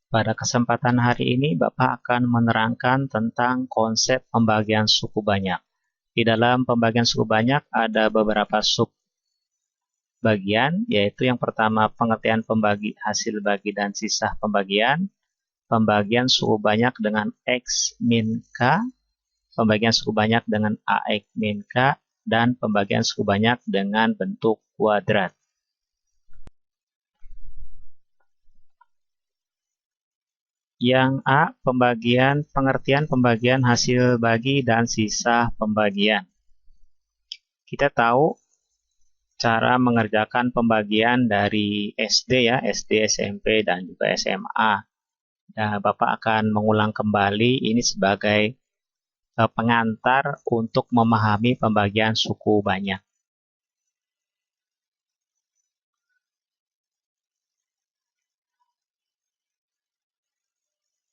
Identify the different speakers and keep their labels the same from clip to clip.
Speaker 1: Pada kesempatan hari ini, Bapak akan menerangkan tentang konsep pembagian suku banyak. Di dalam pembagian suku banyak ada beberapa subbagian, yaitu yang pertama pengertian pembagi hasil bagi dan sisa pembagian, pembagian suku banyak dengan X min K, pembagian suku banyak dengan AX min K, dan pembagian suku banyak dengan bentuk kuadrat. Yang A, pengertian pembagian hasil bagi dan sisa pembagian. Kita tahu cara mengerjakan pembagian dari SD ya, SD, SMP, dan juga SMA. Nah, Bapak akan mengulang kembali ini sebagai pengantar untuk memahami pembagian suku banyak.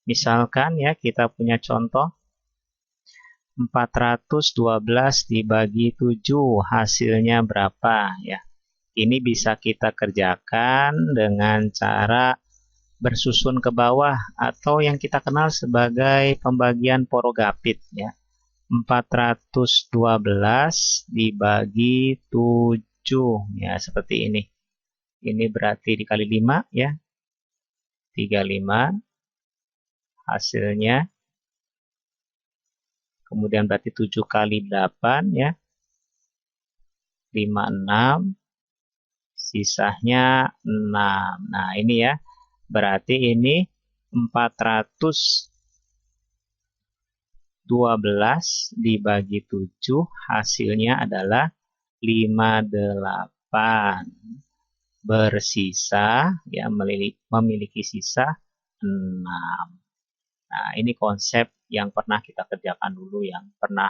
Speaker 1: Misalkan ya, kita punya contoh 412 dibagi 7 hasilnya berapa ya. Ini bisa kita kerjakan dengan cara bersusun ke bawah atau yang kita kenal sebagai pembagian porogapit ya. 412 dibagi 7 ya, seperti ini. Ini berarti dikali 5 ya. 35 hasilnya. Kemudian berarti 7 kali 8 ya. 56, sisanya 6. Nah, ini ya. Berarti ini 412 dibagi 7 hasilnya adalah 58. Bersisa ya, memiliki sisa 6. Nah, ini konsep yang pernah kita kerjakan dulu, yang pernah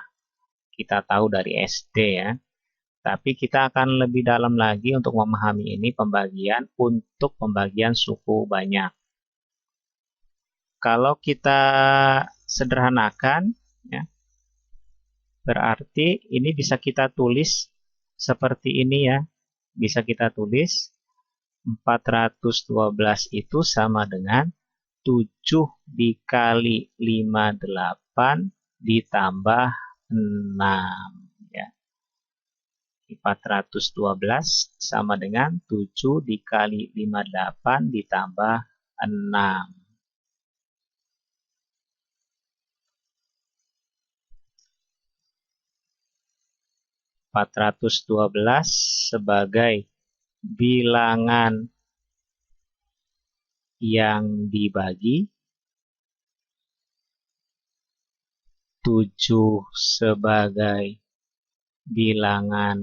Speaker 1: kita tahu dari SD ya. Tapi kita akan lebih dalam lagi untuk memahami ini pembagian untuk pembagian suku banyak. Kalau kita sederhanakan, ya, berarti ini bisa kita tulis seperti ini ya. Bisa kita tulis 412 itu sama dengan 7 dikali 58 ditambah 6. Ya. 412 sama dengan 7 dikali 58 ditambah 6. 412 sebagai bilangan yang dibagi, 7 sebagai bilangan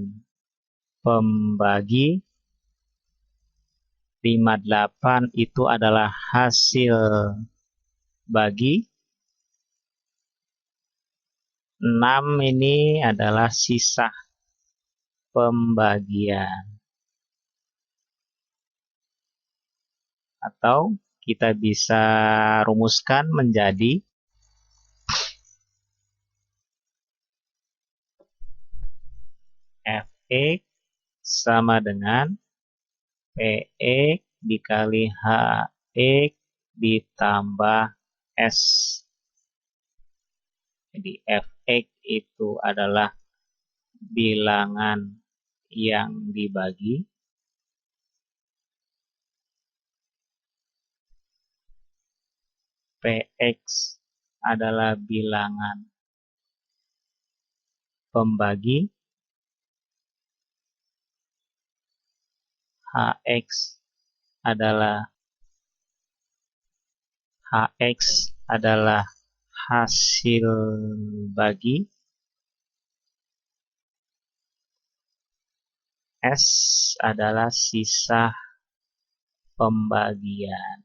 Speaker 1: pembagi, 58 itu adalah hasil bagi, 6 ini adalah sisa pembagian. Atau kita bisa rumuskan menjadi Fx sama dengan Px dikali Hx ditambah S. Jadi Fx itu adalah bilangan yang dibagi, Px adalah bilangan pembagi, Hx adalah hasil bagi, S adalah sisa pembagian.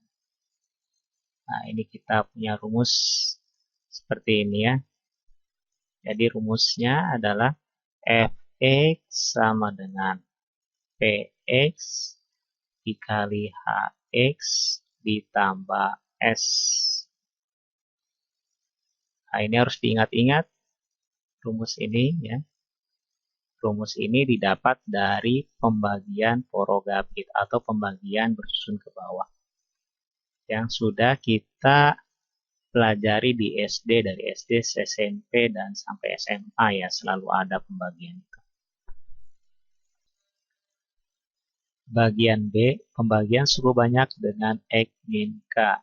Speaker 1: Nah, ini kita punya rumus seperti ini ya. Jadi rumusnya adalah Fx sama dengan Px dikali Hx ditambah S. Nah, ini harus diingat-ingat rumus ini ya. Rumus ini didapat dari pembagian porogapit atau pembagian bersusun ke bawah. yang sudah kita pelajari di SD, dari SD, SMP, dan sampai SMA ya, selalu ada pembagian itu. Bagian B, pembagian suku banyak dengan X min K.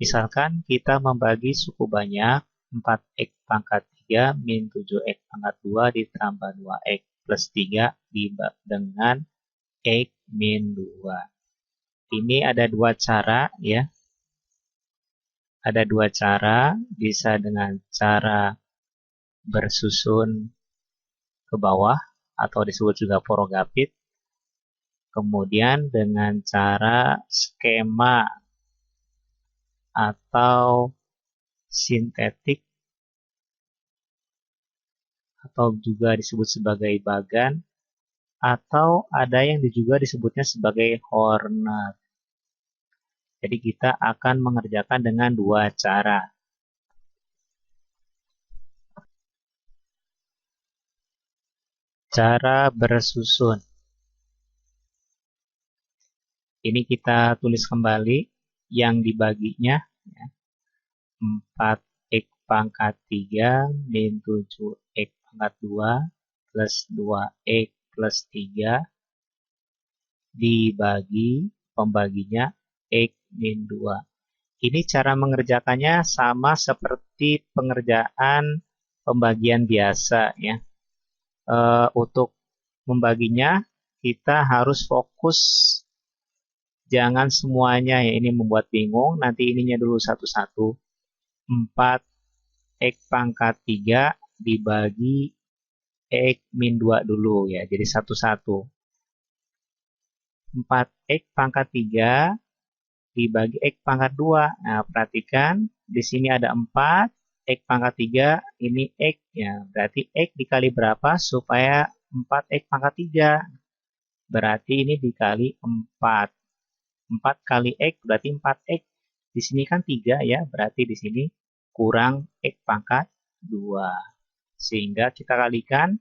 Speaker 1: Misalkan kita membagi suku banyak 4X pangkat 3 min 7X pangkat 2 ditambah 2X plus 3 dengan X min 2. Ini ada dua cara ya. Ada dua cara, bisa dengan cara bersusun ke bawah atau disebut juga porogapit. Kemudian dengan cara skema atau sintetik atau juga disebut sebagai bagan, atau ada yang juga disebutnya sebagai Horner. Jadi kita akan mengerjakan dengan dua cara. Cara bersusun. Ini kita tulis kembali yang dibaginya. 4X pangkat 3 min 7X pangkat 2 plus 2X plus 3 dibagi pembaginya X min 2. Ini cara mengerjakannya sama seperti pengerjaan pembagian biasa ya. Untuk membaginya kita harus fokus, jangan semuanya ya, ini membuat bingung. Nanti ininya dulu satu-satu. 4X pangkat 3 dibagi X min 2 dulu ya, jadi satu-satu. 4X pangkat 3 dibagi X pangkat 2. Nah, perhatikan di sini ada 4, X pangkat 3, ini X ya. Berarti X dikali berapa supaya 4X pangkat 3? Berarti ini dikali 4. 4 kali X berarti 4X. Di sini kan 3 ya, berarti di sini kurang X pangkat 2. Sehingga kita kalikan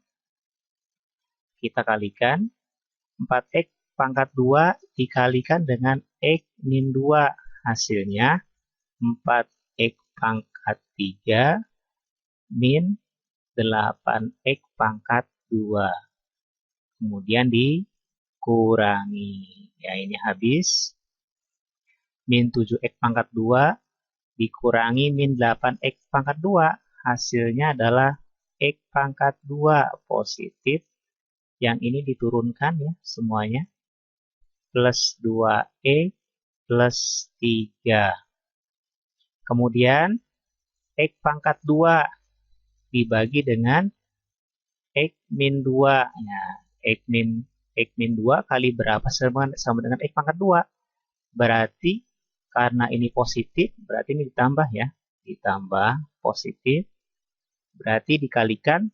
Speaker 1: 4X pangkat 2 dikalikan dengan X min 2. Hasilnya 4X pangkat 3 min 8X pangkat 2. Kemudian dikurangi. Ya, ini habis. Min 7X pangkat 2 dikurangi min 8X pangkat 2. Hasilnya adalah X pangkat 2 positif. Yang ini diturunkan ya semuanya. Plus 2X plus 3. Kemudian X pangkat 2 dibagi dengan X min 2. Nah, X min 2 kali berapa sama dengan X pangkat 2. Berarti karena ini positif, berarti ini ditambah ya. Ditambah positif, berarti dikalikan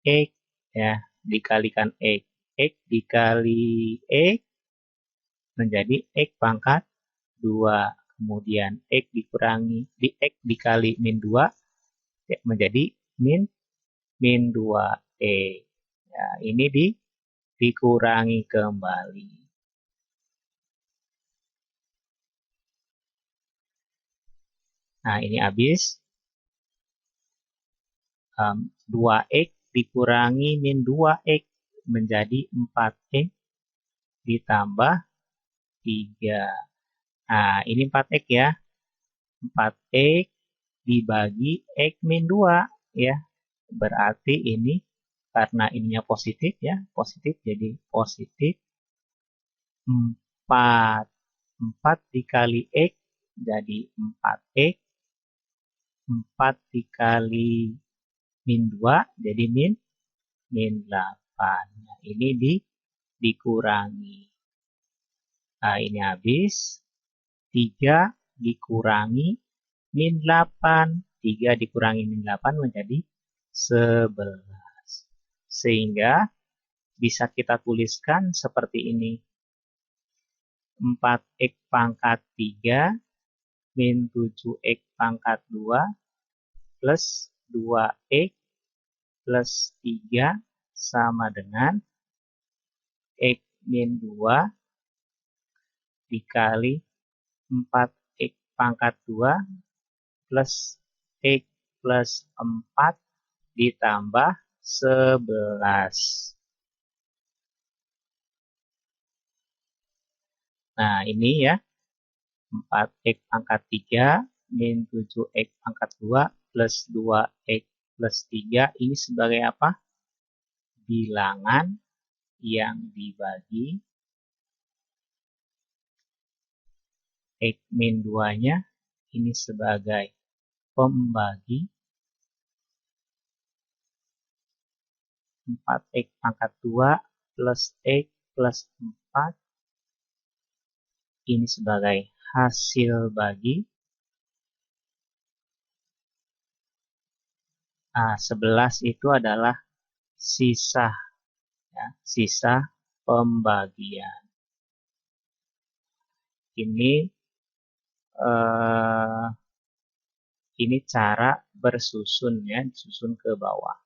Speaker 1: X ya. Dikalikan X. X dikali X menjadi X pangkat 2. Kemudian X dikurangi, X dikali min 2 menjadi min 2E. Ya, ini dikurangi kembali. Nah, ini habis. 2X dikurangi min 2X menjadi 4X ditambah 3. Nah, ini 4X ya. 4X dibagi X min 2 ya. Berarti ini karena ininya positif ya, positif jadi positif 4. 4 dikali X jadi 4X. 4 dikali min 2 jadi min 8. Nah, ini dikurangi. Nah, ini habis. 3 dikurangi min 8. 3 dikurangi min 8 menjadi 11. Sehingga bisa kita tuliskan seperti ini. 4X pangkat 3 min 7X pangkat 2 plus 2X plus 3 sama dengan X min 2 dikali 4X pangkat 2 plus X plus 4 ditambah 11. Nah, ini ya, 4X pangkat 3 min 7X pangkat 2 plus 2X plus 3 ini sebagai apa? Bilangan yang dibagi X min 2-nya ini sebagai pembagi 4X pangkat 2 plus X plus 4 ini sebagai hasil bagi. Nah, 11 itu adalah sisa, ya, sisa pembagian. Ini cara bersusun, ya, susun ke bawah.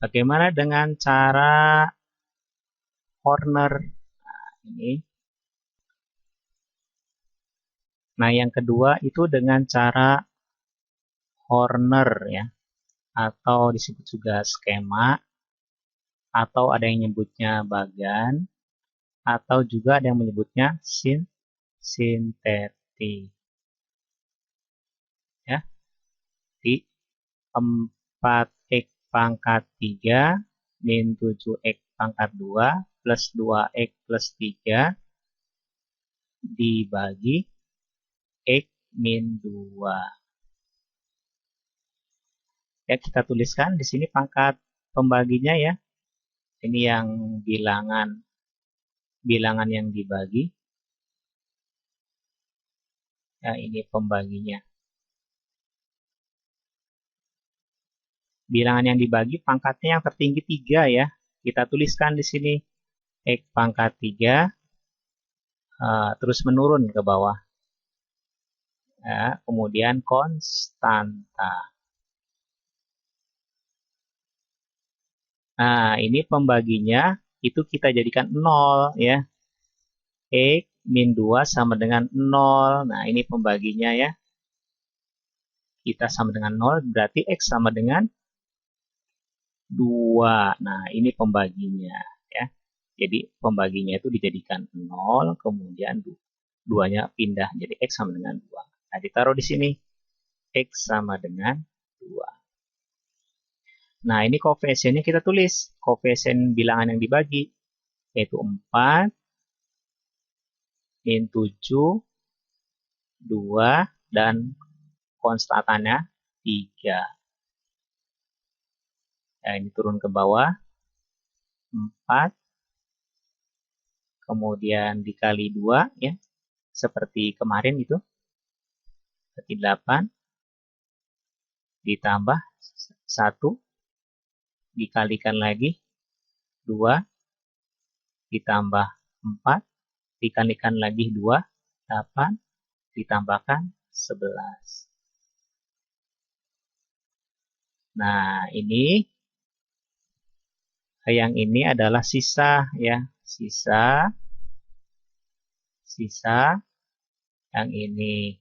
Speaker 1: Bagaimana dengan cara corner? Nah, ini. Nah, yang kedua itu dengan cara corner, ya, atau disebut juga skema, atau ada yang menyebutnya bagan, atau juga ada yang menyebutnya sintetik. Ya, di 4X pangkat 3 min 7X pangkat 2 plus 2X plus 3 dibagi X min 2. Ya, kita tuliskan di sini pangkat pembaginya, ya. Ini yang bilangan yang dibagi. Ya, ini pembaginya. Bilangan yang dibagi pangkatnya yang tertinggi 3, ya. Kita tuliskan di sini X pangkat 3 terus menurun ke bawah. Ya, kemudian konstanta. Nah, ini pembaginya itu kita jadikan 0, ya. X min 2 sama dengan 0. Nah, ini pembaginya, ya. Kita sama dengan 0, berarti X sama dengan 2. Nah, ini pembaginya, ya. Jadi, pembaginya itu dijadikan 0, kemudian 2-nya pindah jadi X sama dengan 2. Nah, ditaruh di sini. X sama dengan 2. Nah, ini koefisiennya kita tulis. Koefisien bilangan yang dibagi, yaitu 4, min 7, 2, dan konstantannya 3. Nah, ini turun ke bawah. 4, kemudian dikali 2, ya. Seperti kemarin itu. Berarti 8. Ditambah 1. Dikalikan lagi. 2. Ditambah 4. Dikalikan lagi 2. 8. Ditambahkan 11. Nah, ini yang ini adalah sisa, ya. Sisa. Yang ini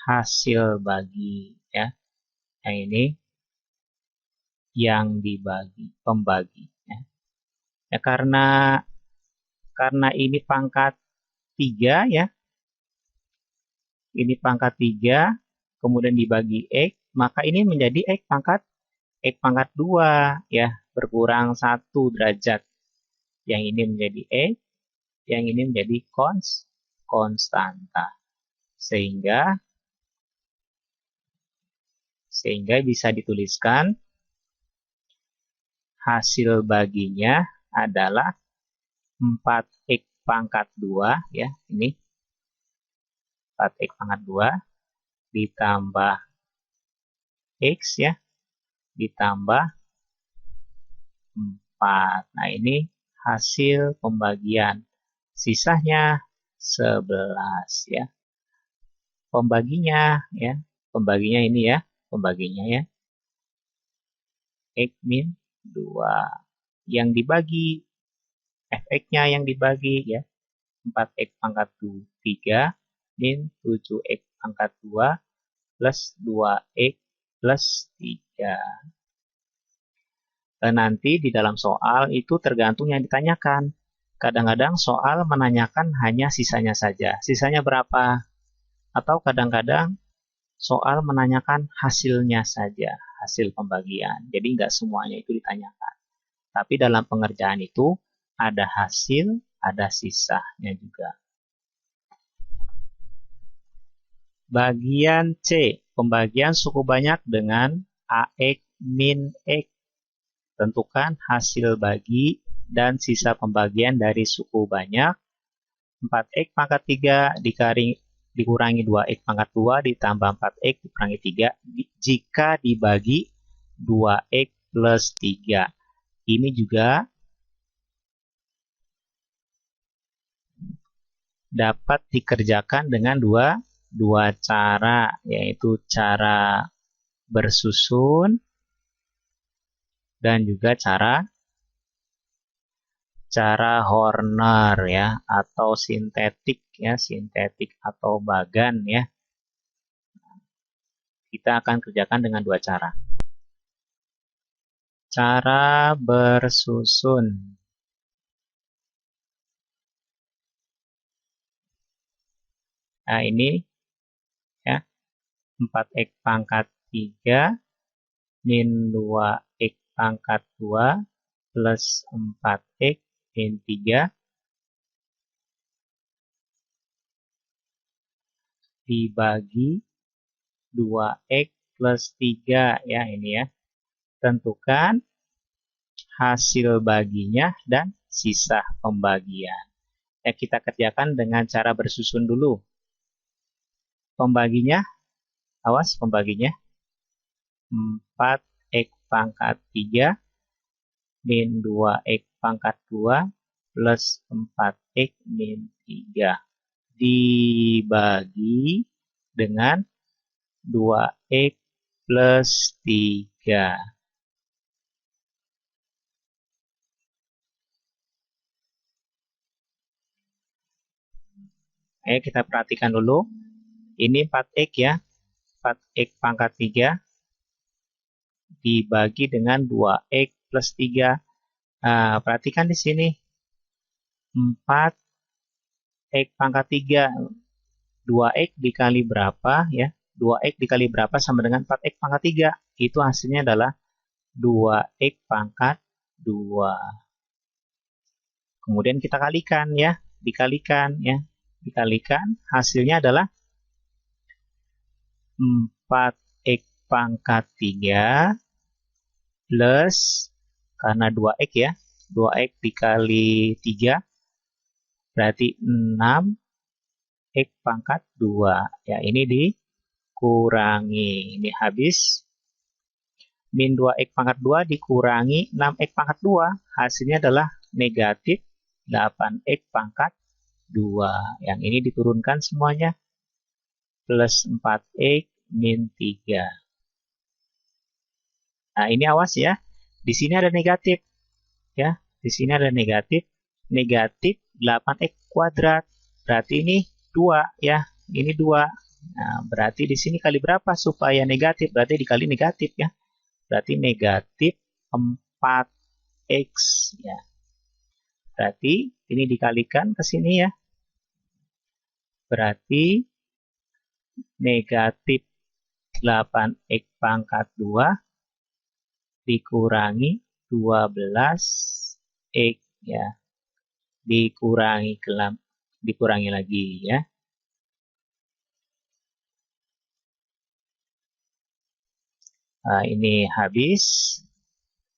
Speaker 1: hasil bagi, ya. Yang ini yang dibagi, pembagi, ya. Ya, karena ini pangkat 3, ya. Ini pangkat 3, kemudian dibagi X, maka ini menjadi X pangkat 2, ya, berkurang 1 derajat. Yang ini menjadi X, yang ini menjadi konstanta. Sehingga bisa dituliskan hasil baginya adalah 4X pangkat 2, ya, ini 4X pangkat 2 ditambah X, ya, ditambah 4. Nah, ini hasil pembagian. Sisanya 11, ya. Pembaginya, ya. Pembaginya ini, ya. Pembaginya, ya. X min 2. Yang dibagi fx-nya yang dibagi ya. 4x pangkat 3 min 7x pangkat 2 plus 2x plus 3. Nanti di dalam soal itu tergantung yang ditanyakan. Kadang-kadang soal menanyakan hanya sisanya saja. Sisanya berapa? Atau kadang-kadang soal menanyakan hasilnya saja, hasil pembagian. Jadi nggak semuanya itu ditanyakan. Tapi dalam pengerjaan itu ada hasil, ada sisanya juga. Bagian C, pembagian suku banyak dengan AX min X. Tentukan hasil bagi dan sisa pembagian dari suku banyak 4x pangkat 3 dikurangi 2x pangkat 2 ditambah 4x dikurangi 3 jika dibagi 2x plus 3. Ini juga dapat dikerjakan dengan dua cara, yaitu cara bersusun dan juga cara Horner ya, atau sintetik ya, sintetik atau bagan ya. Kita akan kerjakan dengan dua cara. Cara bersusun. Nah, ini ya, 4x pangkat 3 min 2x pangkat 2 plus 4x min 3 dibagi 2x plus 3 ya, ini ya. Tentukan hasil baginya dan sisa pembagian. Ya, kita kerjakan dengan cara bersusun dulu. Pembaginya, awas pembaginya. 4x pangkat 3 min 2x pangkat 2 plus 4x min 3 dibagi dengan 2x plus 3. Ayo kita perhatikan dulu. Ini 4x ya. 4x pangkat 3 dibagi dengan 2x plus 3. Nah, perhatikan di sini. 4x pangkat 3. 2x dikali berapa ya? 2x dikali berapa sama dengan 4x pangkat 3. Itu hasilnya adalah 2x pangkat 2. Kemudian kita kalikan ya. Dikalikan ya. Dikalikan hasilnya adalah 4x pangkat 3 plus, karena 2x ya, 2x dikali 3 berarti 6x pangkat 2. Ya, ini dikurangi. Ini habis. Min 2x pangkat 2 dikurangi 6x pangkat 2. Hasilnya adalah negatif 8x pangkat 2. Yang ini diturunkan semuanya. Plus 4x min 3. Nah, ini awas ya. Di sini ada negatif. Ya, di sini ada negatif. Negatif 8x kuadrat. Berarti ini 2 ya. Ini 2. Nah, berarti di sini kali berapa supaya negatif? Berarti dikali negatif ya. Berarti negatif 4x ya. Berarti ini dikalikan ke sini ya. Berarti negatif 8x pangkat 2 dikurangi 12x ya. Dikurangi lagi ya. Nah, ini habis.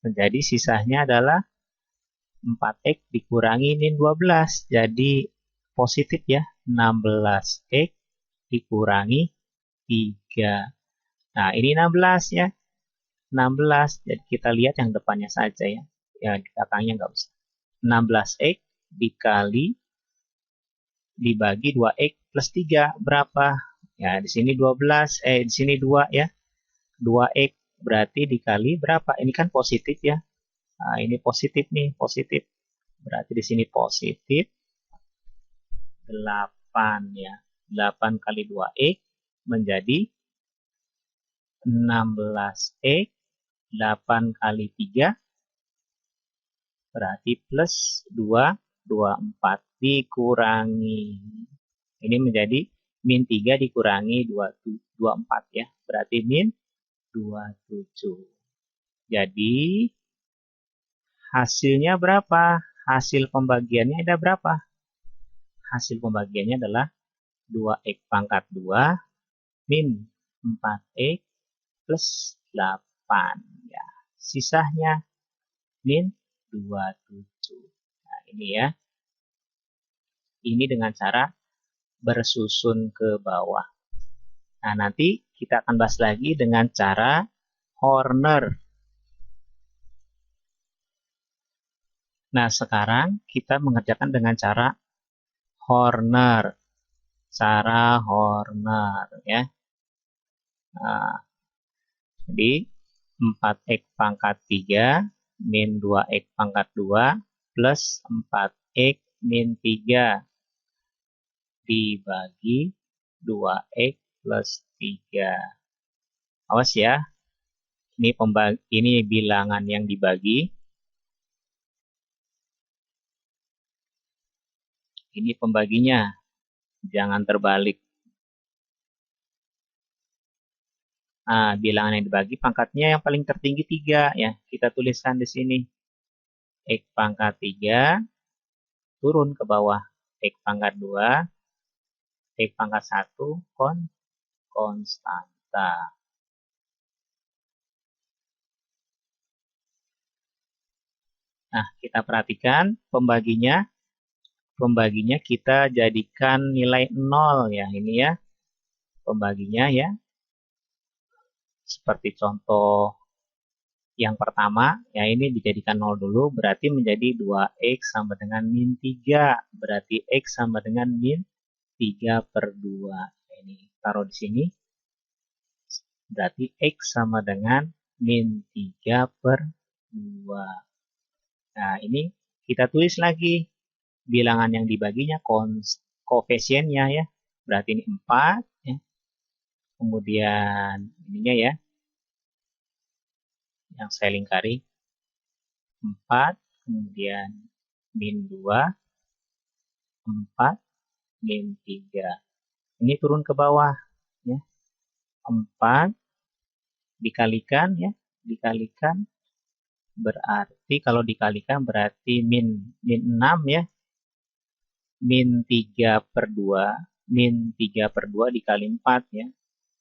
Speaker 1: Menjadi sisanya adalah 4x dikurangi min 12. Jadi positif ya. 16x dikurangi 3. Nah, ini 16 ya. 16. Jadi kita lihat yang depannya saja ya. Ya, di belakangnya nggak usah. 16x dikali dibagi 2x plus 3 berapa? Ya, di sini 12, di sini 2 ya. 2x berarti dikali berapa? Ini kan positif ya. Nah, ini positif nih, positif. Berarti di sini positif 8 ya. 8 kali 2x menjadi 16x. 8 kali 3 berarti plus 2, 24 dikurangi. Ini menjadi min 3 dikurangi 24 ya. Berarti min 27. Jadi hasilnya berapa? Hasil pembagiannya ada berapa? Hasil pembagiannya adalah 2x pangkat 2 min 4x plus 8 ya. Sisanya min 27. Nah, ini ya. Ini dengan cara bersusun ke bawah. Nah, nanti kita akan bahas lagi dengan cara Horner. Nah, sekarang kita mengerjakan dengan cara Horner. Cara Horner ya. Nah, jadi 4x pangkat 3 min 2x pangkat 2 plus 4x min 3 dibagi 2x plus 3. Awas ya, ini bilangan yang dibagi. Ini pembaginya, jangan terbalik. Nah, bilangan yang dibagi pangkatnya yang paling tertinggi 3 ya. Kita tuliskan di sini. X pangkat 3 turun ke bawah. X pangkat 2, X pangkat 1 konstanta. Nah, kita perhatikan pembaginya. Pembaginya kita jadikan nilai 0 ya. Ini ya. Pembaginya ya. Seperti contoh yang pertama, ya ini dijadikan 0 dulu, berarti menjadi 2x sama dengan min 3. Berarti x sama dengan min 3 per 2. Ini taruh di sini. Berarti x sama dengan min 3 per 2. Nah, ini kita tulis lagi bilangan yang dibaginya, koefisiennya ya. Berarti ini 4 ya. Kemudian ininya ya, yang saya lingkari 4, kemudian min 2, 4, min 3. Ini turun ke bawah ya. 4 dikalikan ya, dikalikan berarti kalau dikalikan berarti min 6 ya. Min 3 per 2, min 3 per 2 dikali 4 ya.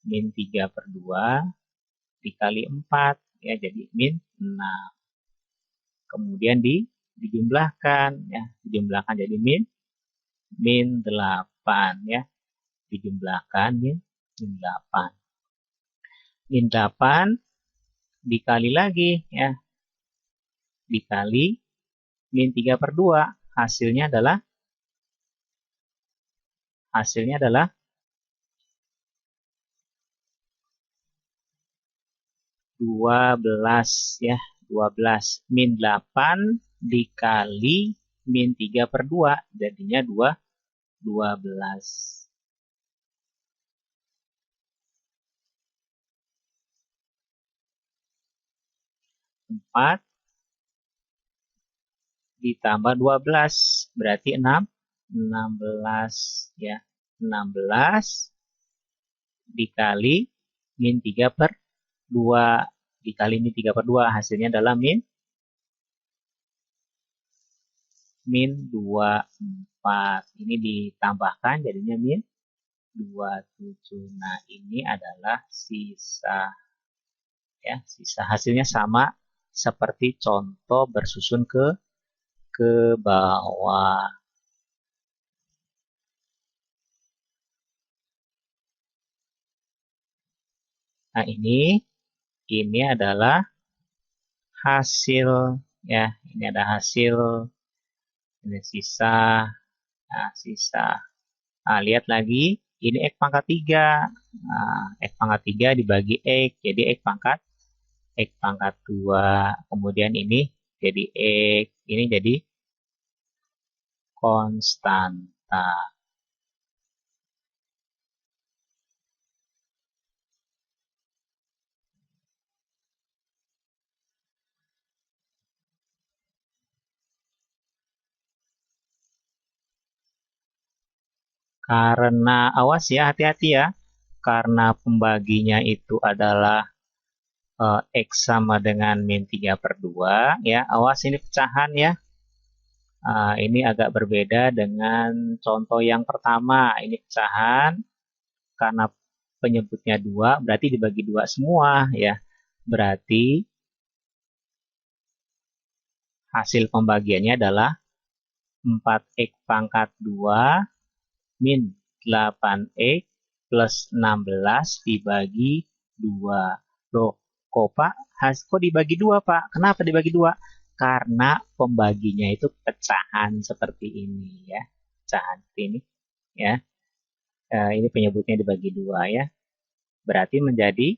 Speaker 1: Min 3 per 2 dikali 4 ya, jadi min 6. Kemudian dijumlahkan ya, dijumlahkan jadi min 8 ya. Dijumlahkan min 8. Min 8 dikali lagi ya. Dikali min 3 per 2. Hasilnya adalah 12 ya. 12 min 8 dikali min 3 per 2 jadinya 12. 4 ditambah 12 berarti 16 ya. 16 dikali min 3 per 2 dikali min 3 per 2 hasilnya adalah min 24. Ini ditambahkan jadinya min 27. Nah, ini adalah sisa ya. Sisa hasilnya sama seperti contoh bersusun ke bawah. Nah, ini adalah hasil ya. Ini ada hasil. Ini sisa. Nah, sisa. Nah, lihat lagi. Ini X pangkat 3. Nah, X pangkat 3 dibagi X. Jadi X pangkat 2. Kemudian ini jadi X. Ini jadi konstanta. Karena awas ya, hati-hati ya. Karena pembaginya itu adalah X sama dengan min 3 per 2 ya. Awas ini pecahan ya. Ini agak berbeda dengan contoh yang pertama. Ini pecahan karena penyebutnya 2 berarti dibagi 2 semua ya. Berarti hasil pembagiannya adalah 4x pangkat 2 min 8x plus 16 dibagi 2. Loh, kok Pak? Kok dibagi 2 Pak? Kenapa dibagi 2? Karena pembaginya itu pecahan seperti ini ya. Pecahan seperti ini ya. Ini penyebutnya dibagi 2 ya. Berarti menjadi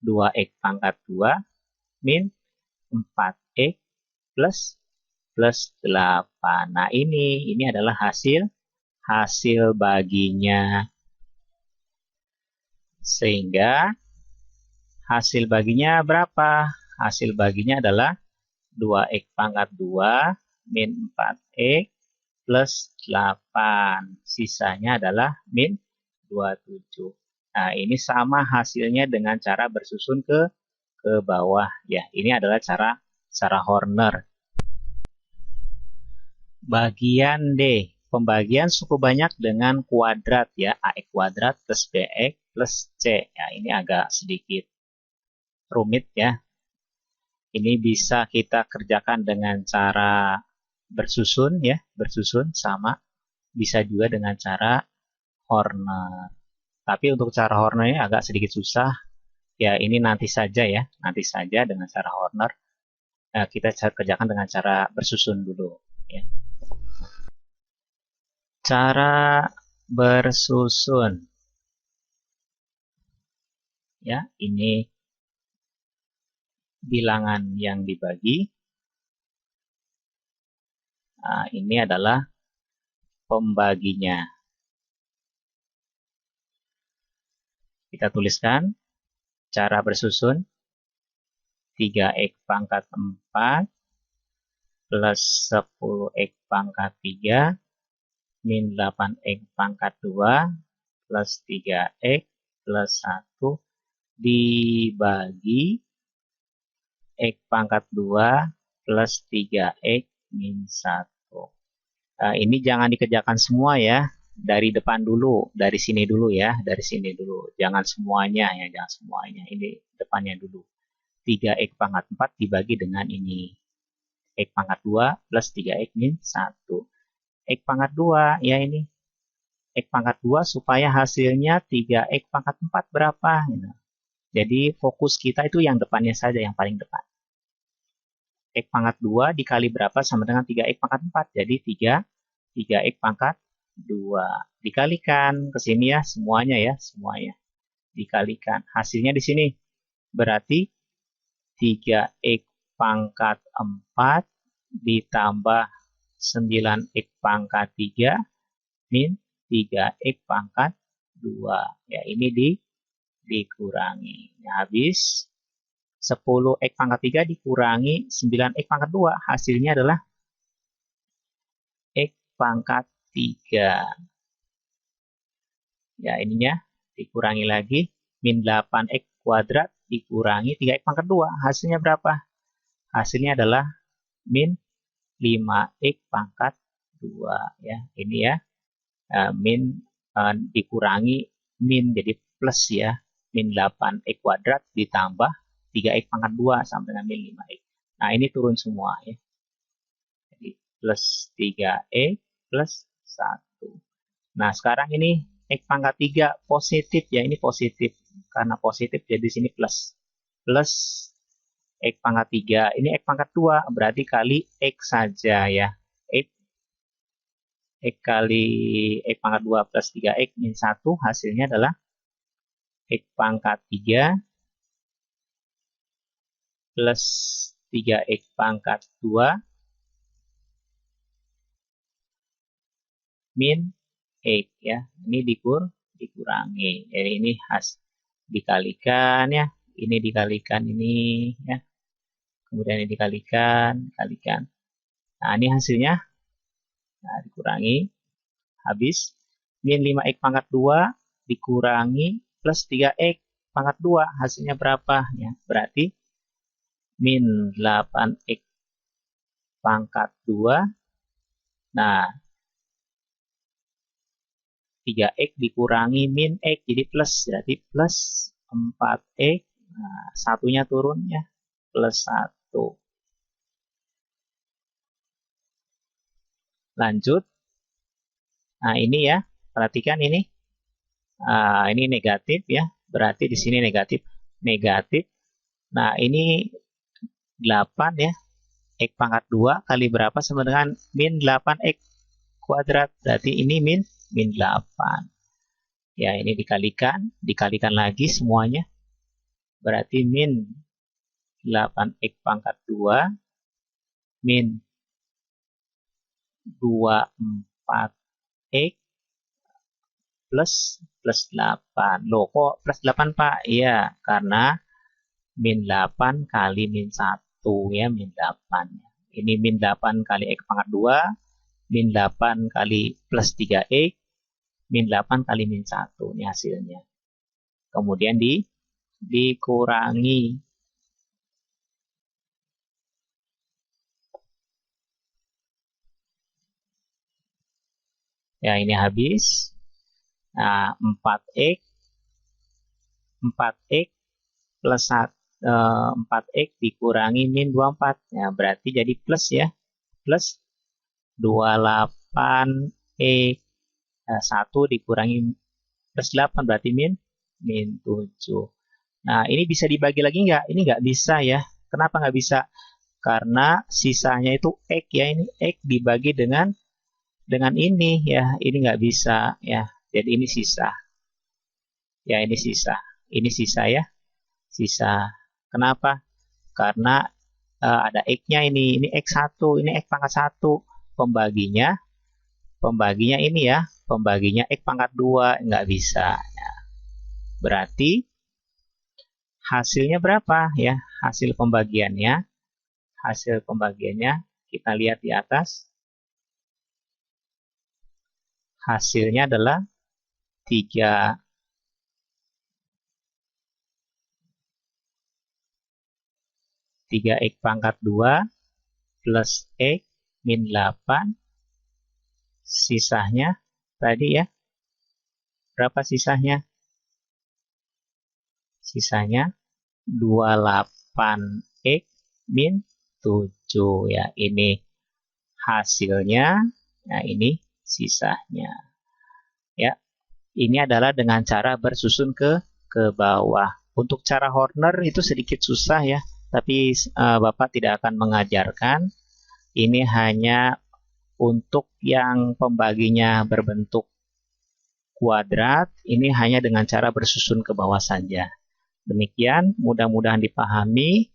Speaker 1: 2x pangkat 2 min 4x plus 8. Nah, ini adalah hasil baginya. Sehingga hasil baginya berapa? Hasil baginya adalah 2x pangkat 2 min 4x plus 8. Sisanya adalah min 27. Nah, ini sama hasilnya dengan cara bersusun ke bawah. Ya, ini adalah cara Horner. Bagian D. Pembagian suku banyak dengan kuadrat ya. AX kuadrat plus BX plus C. Ya, ini agak sedikit rumit ya. Ini bisa kita kerjakan dengan cara bersusun ya. Bersusun sama. Bisa juga dengan cara Horner. Tapi untuk cara Horner ini agak sedikit susah. Ya, ini nanti saja ya. Nanti saja dengan cara Horner. Kita kerjakan dengan cara bersusun dulu ya. Cara bersusun. Ya, ini bilangan yang dibagi. Nah, ini adalah pembaginya. Kita tuliskan cara bersusun 3x pangkat 4 plus 10x pangkat 3 min 8x pangkat 2 plus 3x plus 1 dibagi x pangkat 2 plus 3x min 1. Ini jangan dikerjakan semua ya. Dari depan dulu, dari sini dulu ya, dari sini dulu. Jangan semuanya ya, jangan semuanya. Ini depannya dulu. 3x pangkat 4 dibagi dengan ini. X pangkat 2 plus 3x min 1. X pangkat 2 ya ini. X pangkat 2 supaya hasilnya 3x pangkat 4 berapa? Gitu. Jadi fokus kita itu yang depannya saja, yang paling depan. X pangkat 2 dikali berapa sama dengan 3x pangkat 4. Jadi 3x pangkat 2. Dikalikan ke sini ya, semuanya ya, semuanya. Dikalikan. Hasilnya di sini. Berarti 3x pangkat 4 ditambah 9x pangkat 3 min 3x pangkat 2. Ya, ini dikurangi. Nah, habis 10x pangkat 3 dikurangi 9x pangkat 2. Hasilnya adalah x pangkat 3. Ya, ininya dikurangi lagi. Min 8x kuadrat dikurangi 3x pangkat 2. Hasilnya berapa? Hasilnya adalah min 5x pangkat 2. Ya, ini ya. Min dikurangi min jadi plus ya. Min 8x kuadrat ditambah 3x pangkat 2 sampai dengan min 5x. Nah, ini turun semua ya. Jadi plus 3x plus 1. Nah, sekarang ini x pangkat 3 positif ya. Ini positif. Karena positif jadi di sini plus. Plus x pangkat 3. Ini x pangkat 2. Berarti kali x saja ya. X kali x pangkat 2 plus 3x min 1. Hasilnya adalah x pangkat 3 plus 3x pangkat 2 min X ya. Ini dikurangi. Jadi ini dikalikan ya. Ini dikalikan ini ya. Kemudian ini dikalikan. Nah, ini hasilnya. Nah, dikurangi. Habis min 5X pangkat 2 dikurangi plus 3X pangkat 2. Hasilnya berapa? Ya, berarti min 8X pangkat 2. Nah, 3X dikurangi min X jadi plus. Jadi plus 4X. Nah, satunya turun ya. Plus 1. Lanjut. Nah, ini ya. Perhatikan ini. Ini negatif ya. Berarti di sini negatif. Nah, ini 8 ya. X pangkat 2 kali berapa sama dengan min 8X kuadrat. Berarti ini min 8. Ya, ini dikalikan lagi semuanya. Berarti min 8X pangkat 2 min 24X plus 8. Loh, kok plus 8, Pak? Iya, karena min 8 kali min 1 ya, min 8. Ini min 8 kali X pangkat 2, min 8 kali plus 3X, min 8 kali min 1. Ini hasilnya. Kemudian dikurangi. Ya, ini habis. Nah, 4X plus 4X dikurangi min 24. Ya, berarti jadi plus ya. Plus 28X. Nah, 1 dikurangi plus 8 berarti min 7. Nah, ini bisa dibagi lagi nggak? Ini nggak bisa ya. Kenapa nggak bisa? Karena sisanya itu X ya. Ini X dibagi dengan ini ya. Ini nggak bisa ya. Jadi ini sisa. Ya, ini sisa. Ini sisa ya. Sisa. Kenapa? Karena ada X-nya ini. Ini X1. Ini X pangkat 1. Pembaginya ini ya. Pembaginya X pangkat 2. Nggak bisa. Ya. Berarti hasilnya berapa ya? Hasil pembagiannya kita lihat di atas. Hasilnya adalah 3 X pangkat 2 plus X min 8. Sisanya tadi ya. Berapa sisanya? Sisanya 28X min 7 ya. Ini hasilnya. Nah, ini sisanya. Ya. Ini adalah dengan cara bersusun ke bawah. Untuk cara Horner itu sedikit susah ya, tapi Bapak tidak akan mengajarkan. Ini hanya untuk yang pembaginya berbentuk kuadrat, ini hanya dengan cara bersusun ke bawah saja. Demikian, mudah-mudahan dipahami.